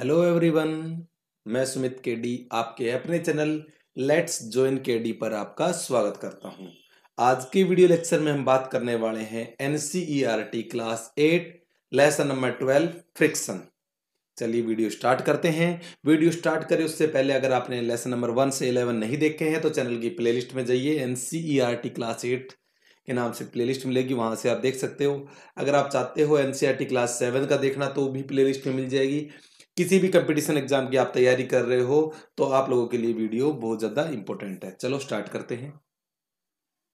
Hello everyone, मैं Sumit KD आपके अपने चैनल लेट्स जॉइन केडी पर आपका स्वागत करता हूं। आज के वीडियो लेक्चर में हम बात करने वाले हैं NCERT class 8 lesson number 12 friction. चलिए वीडियो स्टार्ट करते हैं। वीडियो स्टार्ट करें उससे पहले अगर आपने लेसन नंबर 1 से 11 नहीं देखे हैं तो चैनल की प्लेलिस्ट में जाइए। एनसीईआरटी क्लास 8 के नाम से प्लेलिस्ट मिलेगी, वहां से आप देख सकते हो। अगर आप चाहते हो एनसीईआरटी क्लास 7 का देखना तो भी प्लेलिस्ट में मिल जाएगी। किसी भी कंपटीशन एग्जाम की आप तैयारी कर रहे हो तो आप लोगों के लिए वीडियो बहुत ज्यादा इंपॉर्टेंट है। चलो स्टार्ट करते हैं।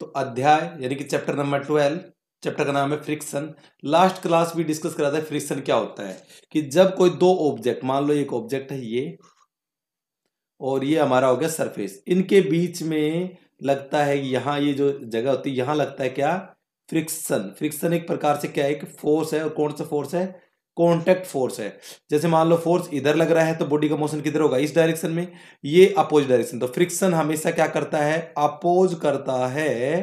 तो अध्याय यानी कि चैप्टर नंबर 12, चैप्टर का नाम है फ्रिक्शन। लास्ट क्लास भी डिस्कस करा था फ्रिक्शन क्या होता है कि जब कोई दो ऑब्जेक्ट, मान लो एक ऑब्जेक्ट है ये और ये हमारा हो गया सरफेस, इनके बीच में लगता है यहाँ ये जो जगह होती है यहाँ लगता है क्या, फ्रिक्शन। फ्रिक्शन एक प्रकार से क्या है, एक फोर्स है। और कौन सा फोर्स है, कॉन्टैक्ट फोर्स है। जैसे मान लो फोर्स इधर लग रहा है तो बॉडी का मोशन किधर होगा, इस डायरेक्शन में, ये अपोज डायरेक्शन। तो फ्रिक्शन हमेशा क्या करता है, अपोज करता है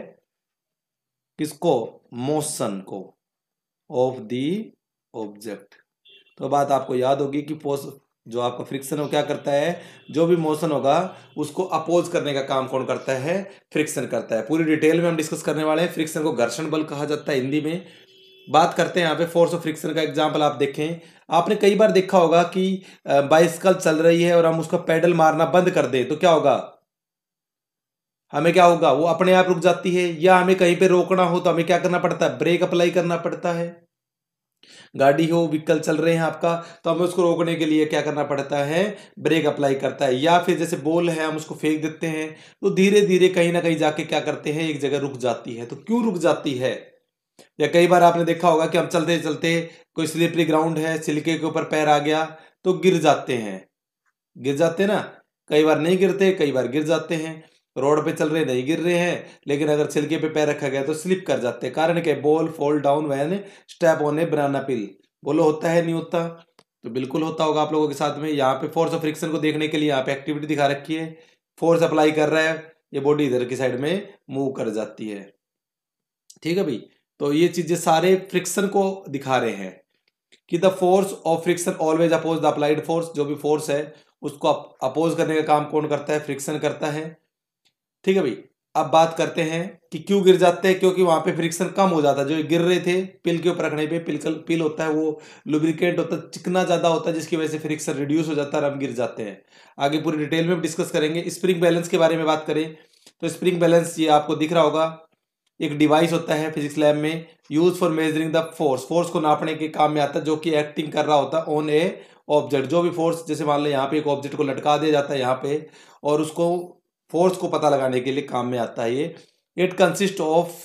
किसको, मोशन को ऑफ दी ऑब्जेक्ट। तो बात आपको याद होगी कि फोर्स जो आपका फ्रिक्शन है वो क्या करता है, जो भी मोशन होगा उसको अपोज करने का काम कौन करता है, फ्रिक्शन करता है। पूरी डिटेल में हम डिस्कस करने वाले हैं। फ्रिक्शन को घर्षण बल कहा जाता है हिंदी में। बात करते हैं यहाँ पे फोर्स ऑफ फ्रिक्शन का एग्जांपल आप देखें। आपने कई बार देखा होगा कि बाइसिकल चल रही है और हम उसका पेडल मारना बंद कर दें तो क्या होगा, हमें क्या होगा, वो अपने आप रुक जाती है। या हमें कहीं पे रोकना हो तो हमें क्या करना पड़ता है, ब्रेक अप्लाई करना पड़ता है। गाड़ी हो, व्हीकल चल रहे हैं आपका, तो हमें उसको रोकने के लिए क्या करना पड़ता है, ब्रेक अप्लाई करता है। या फिर जैसे बॉल है, हम उसको फेंक देते हैं तो धीरे धीरे कहीं ना कहीं जाके क्या करते हैं, एक जगह रुक जाती है। तो क्यों रुक जाती है। या कई बार आपने देखा होगा कि हम चलते चलते कोई स्लिपरी ग्राउंड है, छिलके के ऊपर पैर आ गया तो गिर जाते हैं, गिर जाते हैं ना। कई बार नहीं गिरते, कई बार गिर जाते हैं। रोड पे चल रहे नहीं गिर रहे हैं, लेकिन अगर छिलके पे पैर रखा गया तो स्लिप कर जाते हैं। कारण क्या, ball fall down when step on a banana peel. बोलो होता है नहीं होता, तो बिल्कुल होता होगा आप लोगों के साथ में। यहाँ पे फोर्स ऑफ फ्रिक्शन को देखने के लिए यहाँ पे एक्टिविटी दिखा रखी है। फोर्स अप्लाई कर रहा है, ये बॉडी इधर की साइड में मूव कर जाती है। ठीक है भाई, तो ये चीजें सारे फ्रिक्शन को दिखा रहे हैं कि the force of friction always oppose the applied force. जो भी फोर्स है उसको अपोज करने का काम कौन करता है, फ्रिक्शन करता है। ठीक है भाई, अब बात करते हैं कि क्यों गिर जाते हैं। क्योंकि वहां पे फ्रिक्शन कम हो जाता है। जो गिर रहे थे पिल के ऊपर रखने पे, पिल होता है वो लुब्रिकेंट होता है, चिकना ज्यादा होता है, जिसकी वजह से फ्रिक्शन रिड्यूस हो जाता है और हम गिर जाते हैं। आगे पूरी डिटेल में डिस्कस करेंगे। स्प्रिंग बैलेंस के बारे में बात करें तो स्प्रिंग बैलेंस ये आपको दिख रहा होगा, एक डिवाइस होता है फिजिक्स लैब में, use for measuring the force. Force को नापने के काम में आता है, जो कि एक्टिंग कर रहा होता है ऑन ए ऑब्जेक्ट। जो भी फोर्स, जैसे मान लो यहाँ पे एक ऑब्जेक्ट को लटका दिया जाता है यहाँ पे, और उसको फोर्स को पता लगाने के लिए काम में आता है ये। It consist of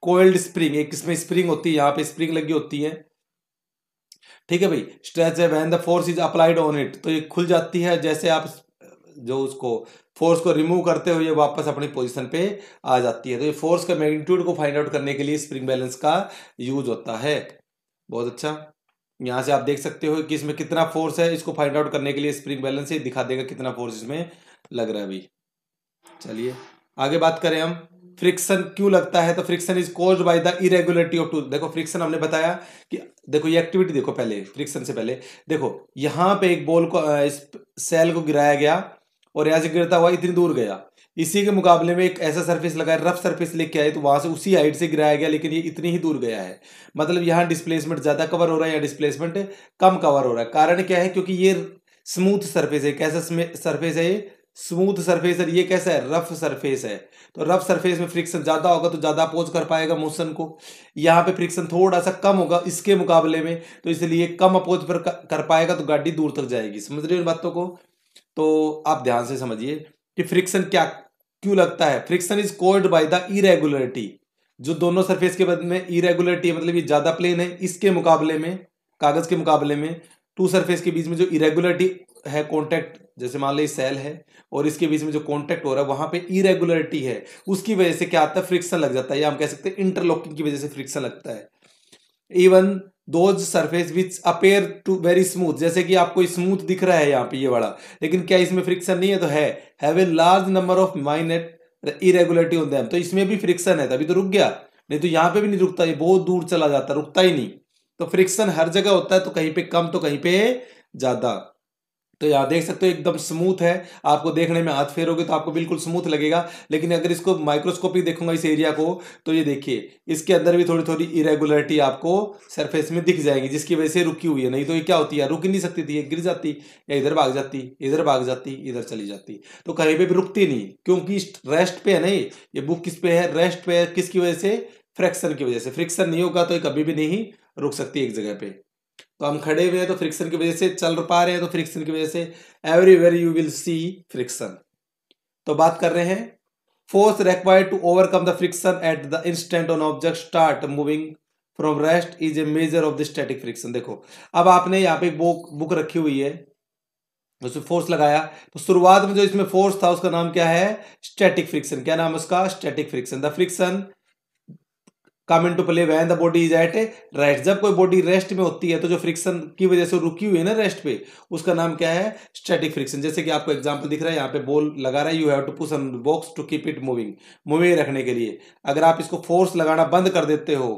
coiled spring, एक इसमें स्प्रिंग होती है, यहाँ पे स्प्रिंग लगी होती है। ठीक है भाई, स्ट्रेच है when the force is applied on it, तो ये खुल जाती है जैसे आप जो उसको फोर्स को रिमूव करते हो ये वापस अपनी पोजीशन पे आ जाती है। तो ये फोर्स का मैग्नीट्यूड को फाइंड आउट करने के लिए स्प्रिंग बैलेंस का यूज होता है। बहुत अच्छा, यहाँ से आप देख सकते हो कि इसमें कितना फोर्स है, इसको फाइंड आउट करने के लिए स्प्रिंग बैलेंस ही दिखा देगा कितना फोर्स इसमें लग रहा है अभी। चलिए आगे बात करें हम, फ्रिक्शन क्यों लगता है। तो friction is caused by the irregularity of tool. देखो फ्रिक्शन हमने बताया कि, देखो ये एक्टिविटी देखो पहले, फ्रिक्शन से पहले देखो यहाँ पे एक बॉल को इस सेल को गिराया गया और यहाँ से गिरता हुआ इतनी दूर गया। इसी के मुकाबले में एक ऐसा सरफेस लगा है, रफ सरफेस लेके आए तो वहां से उसी हाइट से गिराया गया, लेकिन ये इतनी ही दूर गया है। मतलब यहाँ डिस्प्लेसमेंट ज्यादा कवर हो रहा है या डिस्प्लेसमेंट कम कवर हो रहा है। कारण क्या है, क्योंकि ये स्मूथ सरफेस है। कैसा सरफेस है ये, स्मूथ सरफेस है। ये कैसा है, रफ सरफेस है। तो रफ सरफेस में फ्रिक्शन ज्यादा होगा तो ज्यादा अपोज कर पाएगा मोशन को। यहाँ पे फ्रिक्शन थोड़ा सा कम होगा इसके मुकाबले में, तो इसलिए कम अपोज पर कर पाएगा तो गाड़ी दूर तक जाएगी। समझ रहे हो इन बातों को। तो आप ध्यान से समझिए कि फ्रिक्शन क्या क्यों लगता है। Friction is caused by the irregularity. जो दोनों सरफेस के बदले में इरेगुलरिटी है, मतलब ये ज्यादा प्लेन है इसके मुकाबले में, कागज के मुकाबले में टू सरफेस के बीच में जो इरेगुलरिटी है, कॉन्टैक्ट, जैसे मान लो ये सेल है और इसके बीच में जो कॉन्टैक्ट हो रहा है वहां पे इरेगुलरिटी है, उसकी वजह से क्या आता है, फ्रिक्शन लग जाता है। या हम कह सकते हैं इंटरलॉकिंग की वजह से फ्रिक्शन लगता है। Even those surface which appear to very smooth, जैसे कि आपको स्मूथ दिख रहा है यहाँ पे ये वाला, लेकिन क्या इसमें फ्रिक्शन नहीं है, तो है, have a large number of minor irregularity on them, तो इसमें भी फ्रिक्शन है तभी तो रुक गया, नहीं तो यहाँ पे भी नहीं रुकता, ये बहुत दूर चला जाता, रुकता ही नहीं। तो फ्रिक्शन हर जगह होता है, तो कहीं पे कम तो कहीं पे ज्यादा। तो यहाँ देख सकते हो एकदम स्मूथ है, आपको देखने में हाथ फेरोगे तो आपको बिल्कुल स्मूथ लगेगा, लेकिन अगर इसको माइक्रोस्कोपिक देखूंगा इस एरिया को, तो ये देखिए इसके अंदर भी थोड़ी थोड़ी इरेगुलरिटी आपको सरफेस में दिख जाएगी, जिसकी वजह से रुकी हुई है। नहीं तो ये क्या होती है, रुक ही नहीं सकती थी, ये गिर जाती या इधर भाग जाती, इधर भाग जाती, इधर चली जाती, तो कहीं पे भी रुकती नहीं, क्योंकि रेस्ट पे है ना ये बुक किस पे है, रेस्ट पे है। किसकी वजह से, फ्रिक्शन की वजह से। फ्रिक्शन नहीं होगा तो ये कभी भी नहीं रुक सकती एक जगह पे। तो हम खड़े हुए हैं तो फ्रिक्शन की वजह से, चल पा रहे हैं तो फ्रिक्शन की वजह से, everywhere you will see friction. तो बात कर रहे हैं force required to overcome the friction at the instant on object start moving from rest is a measure of the static friction. देखो अब आपने यहाँ पे बुक रखी हुई है, उसमें फोर्स लगाया, तो शुरुआत में जो इसमें फोर्स था उसका नाम क्या है, स्टैटिक फ्रिक्शन। क्या नाम है उसका, static friction. The friction come in to play when the body is at rest. जब कोई बॉडी रेस्ट में होती है तो जो फ्रिक्शन की वजह से रुकी हुई है ना रेस्ट पे, उसका नाम क्या है, स्टैटिक फ्रिक्शन। जैसे कि आपको एग्जांपल दिख रहा है, यहाँ पे बॉल लगा रहा है, you have to push on box to keep it moving रखने के लिए। अगर आप इसको फोर्स लगाना बंद कर देते हो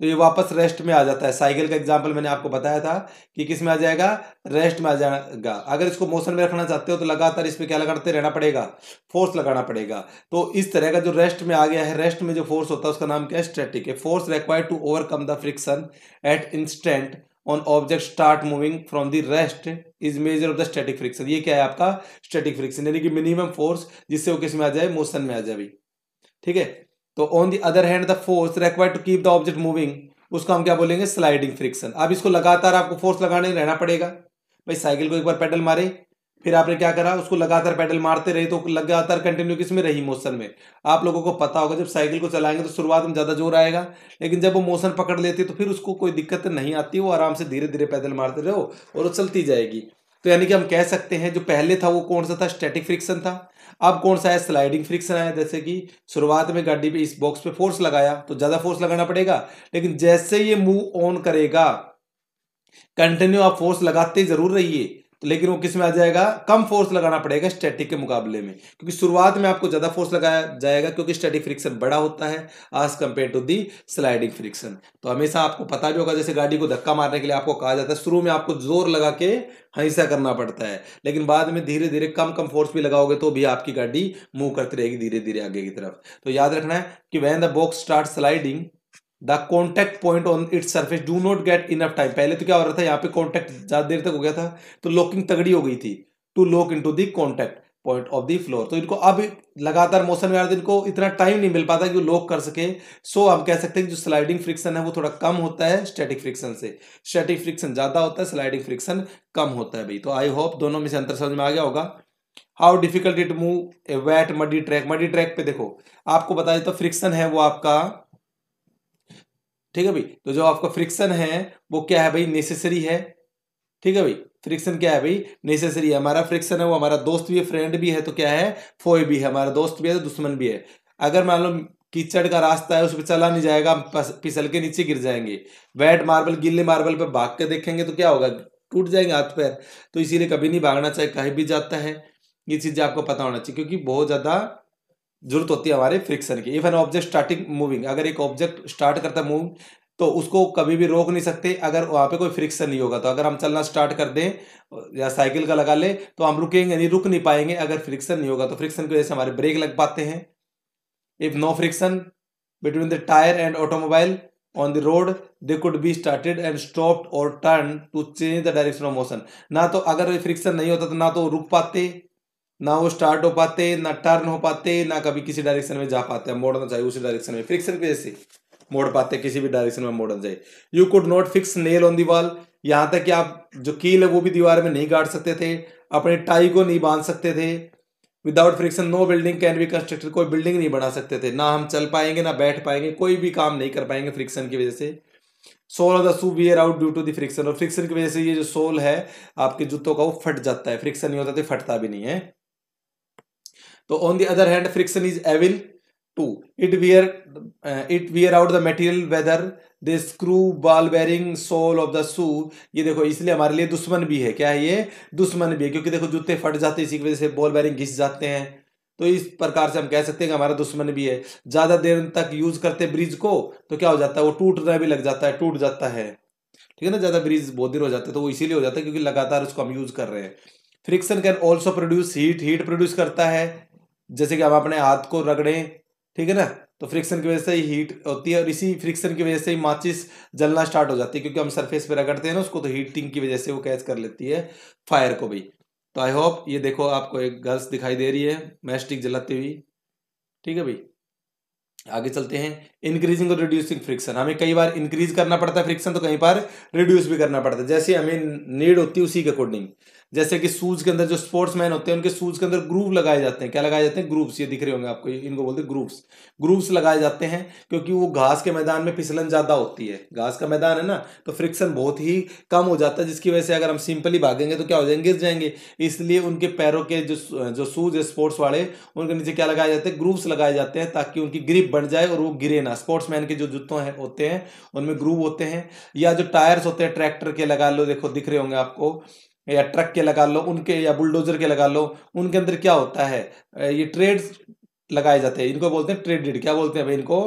तो ये वापस रेस्ट में आ जाता है। साइकिल का एग्जांपल मैंने आपको बताया था कि किस में आ जाएगा, रेस्ट में आ जाएगा। अगर इसको मोशन में रखना चाहते हो तो लगातार इस पे क्या लगाते रहना पड़ेगा, फोर्स लगाना पड़ेगा। तो इस तरह का जो रेस्ट में आ गया है, रेस्ट में जो फोर्स होता है उसका नाम क्या है, स्टैटिक है। Force required to overcome the friction at instant on object start moving from the rest is measure of the static friction. ये क्या है आपका, स्टैटिक फ्रिक्शन, यानी कि मिनिमम फोर्स जिससे वो किस में आ जाए, मोशन में आ जाए। ठीक है। तो on the other hand the force required to keep the object moving, उसको हम क्या बोलेंगे, स्लाइडिंग फ्रिक्शन। अब इसको लगातार आपको फोर्स लगाने रहना पड़ेगा। भाई साइकिल को एक बार पेडल मारे, फिर आपने क्या करा, उसको लगातार पेडल मारते रहे तो लगातार कंटिन्यू किस में रही, मोशन में। आप लोगों को पता होगा जब साइकिल को चलाएंगे तो शुरुआत में ज्यादा जोर आएगा, लेकिन जब वो मोशन पकड़ लेती है तो फिर उसको कोई दिक्कत नहीं आती, वो आराम से धीरे धीरे पैदल मारते रहो और वो चलती जाएगी। तो यानी कि हम कह सकते हैं जो पहले था वो कौन सा था, स्टैटिक फ्रिक्शन था। अब कौन सा है, स्लाइडिंग फ्रिक्शन है। जैसे कि शुरुआत में गाड़ी पे इस बॉक्स पे फोर्स लगाया तो ज्यादा फोर्स लगाना पड़ेगा, लेकिन जैसे ये मूव ऑन करेगा, कंटिन्यू आप फोर्स लगाते जरूर रहिए, तो लेकिन वो किस में आ जाएगा, कम फोर्स लगाना पड़ेगा स्टैटिक के मुकाबले में, क्योंकि शुरुआत में आपको ज्यादा फोर्स लगाया जाएगा, क्योंकि स्टैटिक फ्रिक्शन बड़ा होता है as compare to the sliding friction. तो हमेशा आपको पता भी होगा, जैसे गाड़ी को धक्का मारने के लिए आपको कहा जाता है शुरू में आपको जोर लगा के हमेशा करना पड़ता है, लेकिन बाद में धीरे धीरे कम कम फोर्स भी लगाओगे तो भी आपकी गाड़ी मूव करती रहेगी धीरे धीरे आगे की तरफ। तो याद रखना है कि when the box start sliding the contact point on its surface do not get enough time. पहले तो क्या हो रहा था, यहाँ पे कॉन्टैक्ट ज्यादा देर तक हो गया था तो लॉकिंग तगड़ी हो गई थी, to lock into the contact point of the floor. तो इनको अब लगातार मोशन में आ रहे थे, इनको इतना टाइम नहीं मिल पाता कि वो लॉक कर सके। सो हम कह सकते हैं कि जो स्लाइडिंग फ्रिक्शन है वो थोड़ा कम होता है स्टैटिक फ्रिक्शन से। स्टैटिक फ्रिक्शन ज्यादा होता है, स्लाइडिंग फ्रिक्शन कम होता है भाई। तो आई होप दोनों में से अंतर समझ में आ गया होगा। How difficult it move a wet muddy track. Muddy track पे देखो आपको बताया तो फ्रिक्शन है वो आपका, ठीक है भाई। तो जो आपका फ्रिक्शन है वो क्या है भाई, नेसेसरी है। ठीक है भाई, फ्रिक्शन क्या है भाई, नेसेसरी है। हमारा फ्रिक्शन है वो हमारा दोस्त भी है, फ्रेंड भी है, तो क्या है, फोए भी है। हमारा दोस्त भी है तो दुश्मन भी है। अगर मान लो कीचड़ का रास्ता है, उस पर चला नहीं जाएगा, हम फिसल के नीचे गिर जाएंगे। वेट मार्बल, गिल्ले मार्बल पे भाग के देखेंगे तो क्या होगा, टूट जाएंगे हाथ पैर। तो इसीलिए कभी नहीं भागना चाहिए, कहीं भी जाता है। ये चीजें आपको पता होना चाहिए, क्योंकि बहुत ज्यादा जरूरत होती है हमारे फ्रिक्शन की। If an object starting moving, अगर एक ऑब्जेक्ट स्टार्ट करता है मूव, तो उसको कभी भी रोक नहीं सकते अगर वहां पे कोई फ्रिक्शन नहीं होगा। तो अगर हम चलना स्टार्ट कर दें या साइकिल का लगा ले तो हम रुकेंगे नहीं, रुक नहीं पाएंगे अगर फ्रिक्शन नहीं होगा। तो फ्रिक्शन की वजह से हमारे ब्रेक लग पाते हैं। If no friction between the tyre and automobile on the road they could be started and stopped और turn to change the direction of motion. ना तो अगर फ्रिक्शन नहीं होता तो ना तो रुक पाते, ना वो स्टार्ट हो पाते, ना टर्न हो पाते, ना कभी किसी डायरेक्शन में जा पाते। मोड़ना चाहिए उसी डायरेक्शन में, फ्रिक्शन की वजह से मोड़ पाते, किसी भी डायरेक्शन में मोड़ना चाहिए। You could not fix nail on the wall, यहां तक कि आप जो कील है वो भी दीवार में नहीं गाड़ सकते थे, अपने टाई को नहीं बांध सकते थे। Without friction no building can be constructed, कोई बिल्डिंग नहीं बना सकते थे। ना हम चल पाएंगे, ना बैठ पाएंगे, कोई भी काम नहीं कर पाएंगे फ्रिक्शन की वजह से। Sole of the shoe wear out due to the friction, और फ्रिक्शन की वजह से ये जो सोल है आपके जूतों का वो फट जाता है। फ्रिक्शन नहीं होता तो फटता भी नहीं है। तो on the other hand friction is evil to it wear out the material whether they screw ball bearing sole of the shoe. ये देखो इसलिए हमारे लिए दुश्मन भी है। क्या है ये, दुश्मन भी है, क्योंकि देखो जूते फट जाते हैं, इसी की वजह से बॉल बेरिंग घिस जाते हैं। तो इस प्रकार से हम कह सकते हैं कि हमारा दुश्मन भी है। ज्यादा देर तक यूज करते ब्रिज को तो क्या हो जाता है, वो टूटना भी लग जाता है, टूट जाता है। ठीक है ना, ज्यादा ब्रिज बहुत देर हो जाता है तो वो इसीलिए हो जाता है क्योंकि लगातार उसको हम यूज कर रहे हैं। Friction can also produce heat, heat produce करता है, जैसे कि हम अपने हाथ को रगड़ें, ठीक है ना, तो फ्रिक्शन की वजह से ही हीट होती है और इसी फ्रिक्शन की वजह से ही माचिस जलना स्टार्ट हो जाती है, क्योंकि हम सरफेस पे रगड़ते हैं ना उसको, तो हीटिंग की वजह से वो कैच कर लेती है फायर को भी। तो आई होप ये देखो आपको एक गर्ल्स दिखाई दे रही है मैस्टिक जलाती हुई, ठीक है भाई। आगे चलते हैं, इंक्रीजिंग और रिड्यूसिंग फ्रिक्शन। हमें कई बार इंक्रीज करना पड़ता है फ्रिक्शन, तो कई बार रिड्यूस भी करना पड़ता है, जैसे हमें नीड होती है उसी के अकॉर्डिंग। जैसे कि शूज के अंदर जो स्पोर्ट्समैन होते हैं उनके शूज के अंदर ग्रूव लगाए जाते हैं, क्या लगाए जाते हैं, ग्रूव्स, ये दिख रहे होंगे आपको, इनको बोलते हैं ग्रूव्स। ग्रूव्स लगाए जाते हैं क्योंकि वो घास के मैदान में फिसलन ज्यादा होती है, घास का मैदान है ना, तो फ्रिक्शन बहुत ही कम हो जाता है, जिसकी वजह से अगर हम सिंपली भागेंगे तो क्या हो जाएंगे, गिर जाएंगे। इसलिए उनके पैरों के जो शूज है स्पोर्ट्स वाले, उनके नीचे क्या लगाए जाते हैं, ग्रूव्स लगाए जाते हैं, ताकि उनकी ग्रिप बढ़ जाए और वो गिरे ना। स्पोर्ट्समैन के जो जूतों होते हैं उनमें ग्रूव होते हैं, या जो टायर्स होते हैं ट्रैक्टर के लगा लो, देखो दिख रहे होंगे आपको, या ट्रक के लगा लो उनके, या बुलडोजर के लगा लो, उनके अंदर क्या होता है, ये ट्रेड्स लगाए जाते हैं, इनको बोलते हैं ट्रेडेड, क्या बोलते हैं भाई इनको,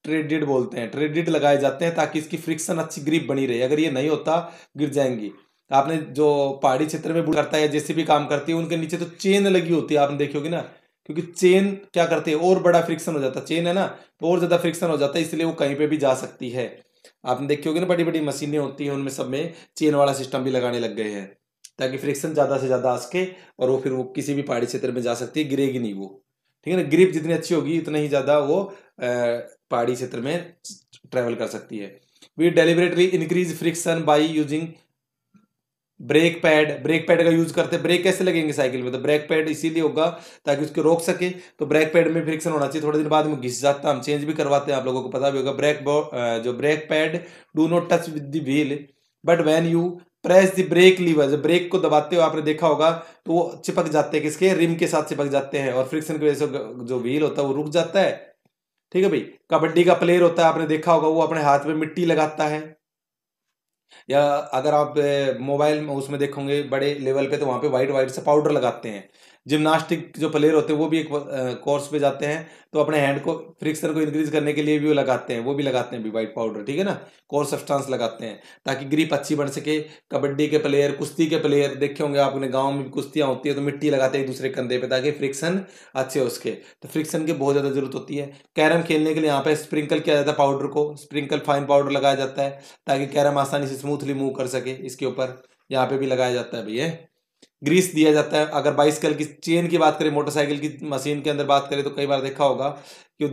ट्रेडेड बोलते हैं। ट्रेडेड लगाए जाते हैं ताकि इसकी फ्रिक्शन अच्छी ग्रिप बनी रहे, अगर ये नहीं होता गिर जाएंगी। आपने जो पहाड़ी क्षेत्र में करता है जैसे भी काम करती है, उनके नीचे तो चेन लगी होती है, आपने देखी होगी ना, क्योंकि चेन क्या करती है, और बड़ा फ्रिक्शन हो जाता है, चेन है ना, तो और ज्यादा फ्रिक्शन हो जाता है, इसलिए वो कहीं पे भी जा सकती है। आपने देखी होगी ना, बड़ी बड़ी मशीनें होती हैं उनमें सब में चेन वाला सिस्टम भी लगाने लग गए हैं, ताकि फ्रिक्शन ज्यादा से ज्यादा आ सके और वो फिर वो किसी भी पहाड़ी क्षेत्र में जा सकती है, गिरेगी नहीं वो, ठीक है ना। ग्रिप जितनी अच्छी होगी उतना ही ज्यादा वो पहाड़ी क्षेत्र में ट्रेवल कर सकती है। We deliberately increase friction by using brake pad. Brake pad का यूज करते हैं, ब्रेक कैसे लगेंगे साइकिल में, तो ब्रेक पैड इसीलिए होगा ताकि उसको रोक सके, तो ब्रेक पैड में फ्रिक्शन होना चाहिए, थोड़े दिन बाद में घिस जाता है, हम चेंज भी करवाते हैं, आप लोगों को पता भी होगा। जो brake pad do not touch with the wheel, but when you press the brake lever, जब ब्रेक को दबाते हो आपने देखा होगा तो वो चिपक जाते हैं, किसके, रिम के साथ चिपक जाते हैं, और फ्रिक्शन की वजह से जो व्हील होता है वो रुक जाता है, ठीक है भाई। कबड्डी का प्लेयर होता है, आपने देखा होगा, वो अपने हाथ में मिट्टी लगाता है, या अगर आप मोबाइल में उसमें देखोगे बड़े लेवल पे, तो वहां पे व्हाइट व्हाइट से पाउडर लगाते हैं। जिम्नास्टिक जो प्लेयर होते हैं वो भी एक कोर्स पे जाते हैं, तो अपने हैंड को फ्रिक्शन को इंक्रीज करने के लिए भी वो लगाते हैं, वो भी लगाते हैं भी व्हाइट पाउडर, ठीक है ना, कोर्स सब्सटेंस लगाते हैं ताकि ग्रिप अच्छी बन सके। कबड्डी के प्लेयर, कुश्ती के प्लेयर देखे होंगे आपने, गाँव में भी कुश्तियां होती है तो मिट्टी लगाते हैं एक दूसरे कंधे पे ताकि फ्रिक्शन अच्छे हो उसके, तो फ्रिक्शन की बहुत ज्यादा जरूरत होती है। कैरम खेलने के लिए यहाँ पे स्प्रिंकल किया जाता है पाउडर को, स्प्रिंकल फाइन पाउडर लगाया जाता है ताकि कैरम आसानी से स्मूथली मूव कर सके, इसके ऊपर यहाँ पे भी लगाया जाता है भैया। ग्रीस दिया जाता है। अगर बाइसिकल की चेन की बात करें, मोटरसाइकिल की मशीन के अंदर बात करें, तो कई बार देखा होगा कि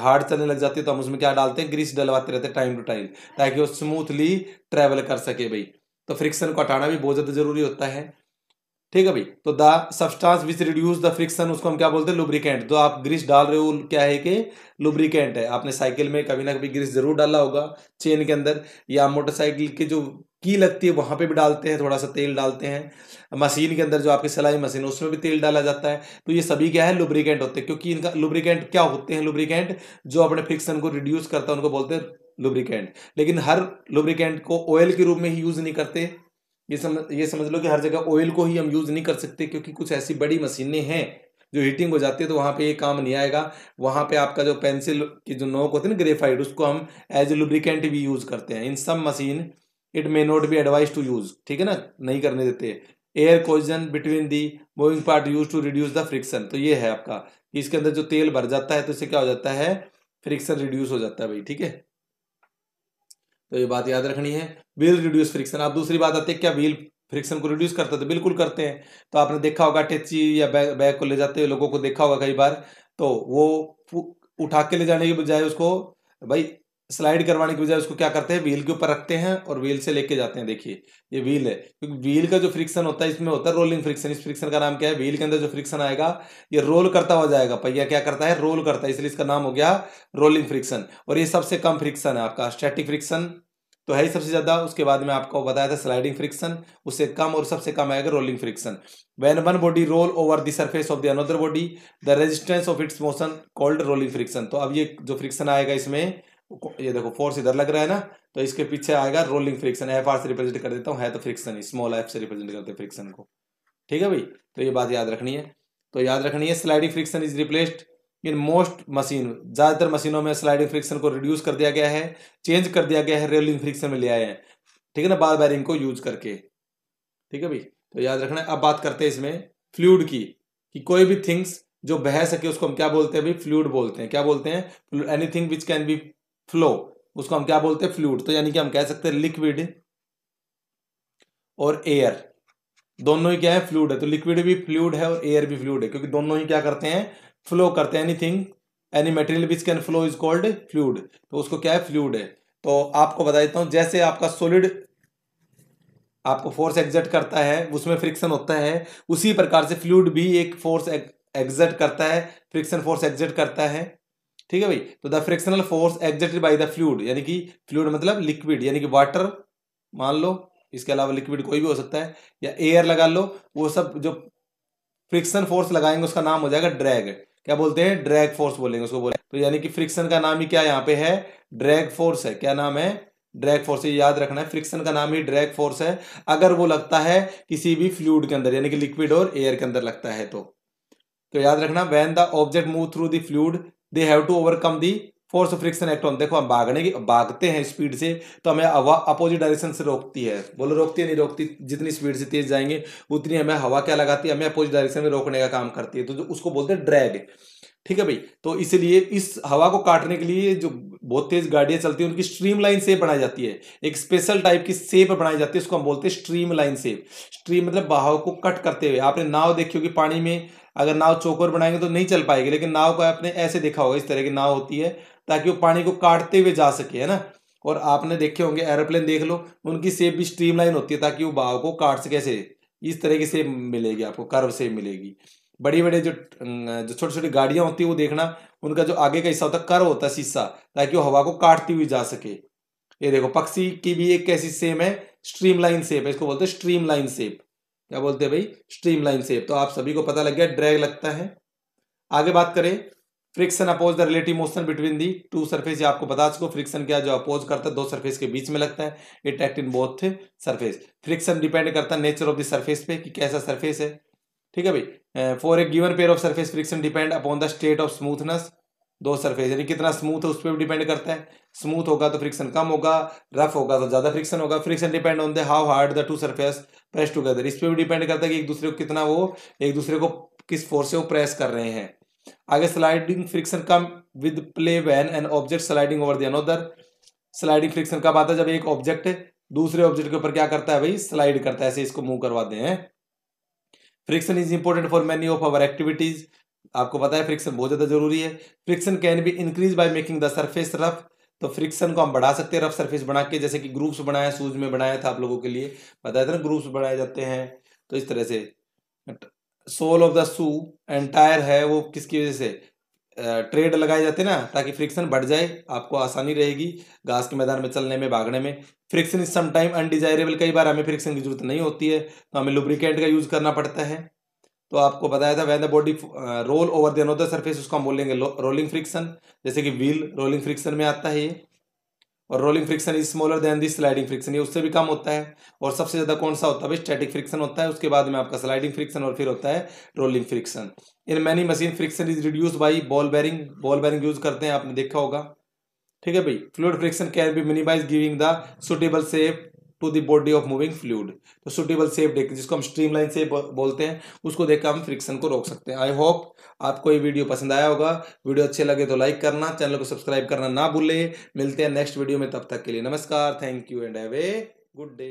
हार्ड चलने लग जाती है, तो हम उसमें क्या डालते हैं, ग्रीस डलवाते रहते हैं टाइम टू टाइम, ताकि वो स्मूथली ट्रेवल कर सके भाई। तो फ्रिक्शन को हटाना भी बहुत ज्यादा जरूरी होता है, ठीक है भाई। तो the substance which reduce the friction, उसको हम क्या बोलते हैं, लुब्रिकेंट। तो आप ग्रीस डाल रहे हो, क्या है कि लुब्रिकेंट है। आपने साइकिल में कभी ना कभी ग्रीस जरूर डाला होगा चेन के अंदर, या मोटरसाइकिल के जो की लगती है वहां पे भी डालते हैं, थोड़ा सा तेल डालते हैं। मशीन के अंदर जो आपकी सिलाई मशीन है उसमें भी तेल डाला जाता है। तो ये सभी क्या है, लुब्रिकेंट होते हैं, क्योंकि इनका लुब्रिकेंट क्या होते हैं, लुब्रिकेंट जो अपने फ्रिक्शन को रिड्यूस करता है उनको बोलते हैं लुब्रिकेंट। लेकिन हर लुब्रिकेंट को ऑयल के रूप में ही यूज नहीं करते, ये समझ लो कि हर जगह ऑयल को ही हम यूज नहीं कर सकते, क्योंकि कुछ ऐसी बड़ी मशीनें हैं जो हीटिंग हो जाती है, तो वहां पे ये काम नहीं आएगा। वहां पे आपका जो पेंसिल की जो नोक होती है ना, ग्रेफाइट, उसको हम एज ए लुब्रिकेंट भी यूज करते हैं। In some machine it may not be advise to use, ठीक है ना, नहीं करने देते। Air cushion between the moving part use to reduce the friction. तो ये है आपका कि इसके अंदर जो तेल भर जाता है तो इससे क्या हो जाता है, फ्रिक्शन रिड्यूस हो जाता है भाई, ठीक है। तो ये बात याद रखनी है, व्हील रिड्यूस फ्रिक्शन। आप दूसरी बात आती है, क्या व्हील फ्रिक्शन को रिड्यूस करते थे, बिल्कुल करते हैं। तो आपने देखा होगा टेची या बैग को ले जाते हुए लोगों को देखा होगा कई बार, तो वो उठा के ले जाने की बजाय उसको भाई स्लाइड करवाने की बजाय उसको क्या करते हैं, व्हील के ऊपर रखते हैं और व्हील से लेके जाते हैं। देखिए ये व्हील है, क्योंकि व्हील का जो फ्रिक्शन होता है इसमें होता है रोलिंग फ्रिक्शन। इस फ्रिक्शन का नाम क्या है, व्हील के अंदर जो फ्रिक्शन आएगा ये रोल करता हुआ जाएगा, पहिया क्या करता है, रोल करता है, इसलिए इसका नाम हो गया रोलिंग फ्रिक्शन। और ये सबसे कम फ्रिक्शन है आपका, स्टैटिक फ्रिक्शन तो है ही सबसे ज्यादा, उसके बाद में आपको बताया था स्लाइडिंग फ्रिक्शन, उससे कम, और सबसे कम आएगा rolling friction. When one body roll over the surface of the another body the resistance of its motion called rolling friction. तो अब ये जो फ्रिक्शन आएगा इसमें, ये देखो फोर्स इधर लग रहा है ना, तो इसके पीछे आएगा रोलिंग फ्रिक्शन। एफ आर से रिप्रेजेंट कर देता हूँ, है तो फ्रिक्शन, स्मॉल एफ से रिप्रेजेंट करते हैं फ्रिक्शन को, ठीक है भाई। तो ये बात याद रखनी है। तो याद रखनी है, sliding friction is replaced in most machine. ज्यादातर मशीनों में स्लाइडिंग फ्रिक्शन को रिड्यूस कर दिया गया है, चेंज कर दिया गया है, रोलिंग फ्रिक्शन में ले आए हैं, ठीक है ना, बार बेरिंग को यूज करके, ठीक है भाई। तो याद रखना है। अब बात करते हैं इसमें फ्लूइड की, कि कोई भी थिंग्स जो बह सके उसको हम क्या बोलते हैं भाई, फ्लूइड बोलते हैं। क्या बोलते हैं, anything which can be flow, उसको हम क्या बोलते हैं, फ्लूइड। तो यानी कि हम कह सकते हैं लिक्विड और एयर दोनों ही क्या है, फ्लूइड है। तो लिक्विड भी फ्लूइड है और एयर भी फ्लूइड है, क्योंकि दोनों ही क्या करते हैं, फ्लो करते हैं। Anything any material which can flow is called fluid, तो उसको क्या है, फ्लूइड है। तो आपको बता देता हूं, जैसे आपका सॉलिड आपको फोर्स एग्जर्ट करता है, उसमें फ्रिक्शन होता है, उसी प्रकार से फ्लूइड भी एक फोर्स एग्जर्ट करता है, फ्रिक्शन फोर्स एग्जर्ट करता है। ठीक है भाई। तो the frictional force exerted by the fluid, यानी कि फ्लूइड मतलब लिक्विड, यानी कि वाटर मान लो, इसके अलावा लिक्विड कोई भी हो सकता है, या एयर लगा लो, वो सब जो फ्रिक्शन फोर्स लगाएंगे उसका नाम हो जाएगा ड्रैग। क्या बोलते हैं, ड्रैग फोर्स बोलेंगे उसको बोले। तो यानी कि फ्रिक्शन का नाम ही क्या यहाँ पे है, ड्रैग फोर्स है। क्या नाम है, ड्रैग फोर्स। याद रखना है, फ्रिक्शन का नाम ही ड्रैग फोर्स है अगर वो लगता है किसी भी फ्लूइड के अंदर, यानी कि लिक्विड और एयर के अंदर लगता है। तो याद रखना, when the object move through the fluid they have to overcome the force of friction act on. देखो हम भागते हैं स्पीड से, तो हमें हवा अपोजिट डायरेक्शन से रोकती है। बोलो रोकती है नहीं रोकती, जितनी स्पीड से तेज जाएंगे उतनी हमें हवा क्या लगाती है, हमें अपोजिट डायरेक्शन में रोकने का काम करती है। तो जो उसको बोलते हैं ड्रैग। ठीक है भाई। तो इसलिए इस हवा को काटने के लिए जो बहुत तेज गाड़ियां चलती है उनकी स्ट्रीमलाइन शेप बनाई जाती है, एक स्पेशल टाइप की शेप बनाई जाती है, उसको हम बोलते हैं स्ट्रीमलाइन शेप। स्ट्रीम मतलब बहाव को कट करते हुए। आपने नाव देखी होगी पानी में, अगर नाव चौकोर बनाएंगे तो नहीं चल पाएगी, लेकिन नाव को आपने ऐसे देखा होगा, इस तरह की नाव होती है ताकि वो पानी को काटते हुए जा सके, है ना। और आपने देखे होंगे एरोप्लेन देख लो, उनकी शेप भी स्ट्रीमलाइन होती है ताकि वो बहाव को काट सके। ऐसे इस तरह की शेप मिलेगी आपको, कर्व शेप मिलेगी। बड़ी बड़ी जो छोटी छोटी गाड़ियां होती है वो देखना, उनका जो आगे का हिस्सा होता है कर्व होता है शीशा, ताकि वो हवा को काटती हुई जा सके। ये देखो पक्षी की भी एक कैसी सेम है, स्ट्रीमलाइन शेप है, इसको बोलते हैं स्ट्रीमलाइन शेप। क्या बोलते हैं भाई, स्ट्रीमलाइन शेप। तो आप सभी को पता लग गया ड्रैग लगता है। आगे बात करें, friction oppose the relative motion between the two surface. आपको बता चुको फ्रिक्शन क्या, जो अपोज करता है दो सरफेस के बीच में लगता है, it act in both surface. Friction depend करता है नेचर ऑफ द सरफेस पे, कि कैसा सरफेस है। ठीक है भाई। For a given pair of surface friction depend upon the state of smoothness. दो सरफेस यानी कितना स्मूथ है उस पर भी डिपेंड करता है। स्मूथ होगा तो फ्रिक्शन कम होगा, रफ होगा तो ज्यादा फ्रिक्शन होगा। Friction depend on the how hard the two surface press together. इस पे भी डिपेंड करता है कि एक दूसरे को कितना वो एक दूसरे को किस फोर्स से वो प्रेस कर रहे हैं। आगे sliding friction come with play when an object sliding over the another. Sliding friction कब आता है, जब एक ऑब्जेक्ट दूसरे ऑब्जेक्ट के ऊपर क्या करता है भाई, स्लाइड करता है, ऐसे इसको मूव करवाते हैं। Friction is important for many of our activities. आपको पता है फ्रिक्शन बहुत ज्यादा जरूरी है। Friction can be increase by making the surface rough. तो फ्रिक्शन को हम बढ़ा सकते हैं रफ सरफेस बना के, जैसे कि ग्रुप्स बनाया, शूज में बनाया था आप लोगों के लिए बताया था ना, ग्रुप्स बनाए जाते हैं। तो इस तरह से sole of the shoe and tyre है वो किसकी वजह से, ट्रेड लगाए जाते हैं ना, ताकि फ्रिक्शन बढ़ जाए, आपको आसानी रहेगी घास के मैदान में चलने में, भागने में। फ्रिक्शन इज समटाइम अनडिजायरेबल, कई बार हमें फ्रिक्शन की जरूरत नहीं होती है, तो हमें लुब्रिकेंट का यूज करना पड़ता है। तो आपको बताया था when the body roll over the another surface, उसको हम बोलेंगे रोलिंग फ्रिक्शन। जैसे कि व्हील रोलिंग फ्रिक्शन में आता है ये। और rolling friction is smaller than the sliding friction, ये उससे भी कम होता है। और सबसे ज्यादा कौन सा होता है, स्टैटिक फ्रिक्शन होता है, उसके बाद में आपका स्लाइडिंग फ्रिक्शन और फिर होता है rolling friction. In many machine friction is reduce by ball bearing. Ball bearing use करते हैं, आपने देखा होगा। ठीक है भाई। Fluid friction can be minimise giving the suitable shape to the body of moving fluid. तो सुटेबल शेप देख, जिसको हम स्ट्रीमलाइन शेप बोलते हैं, उसको देखकर हम फ्रिक्शन को रोक सकते हैं। आई होप आपको ये वीडियो पसंद आया होगा। वीडियो अच्छे लगे तो लाइक करना, चैनल को सब्सक्राइब करना ना भूले। मिलते हैं नेक्स्ट वीडियो में, तब तक के लिए नमस्कार, thank you and have a good day.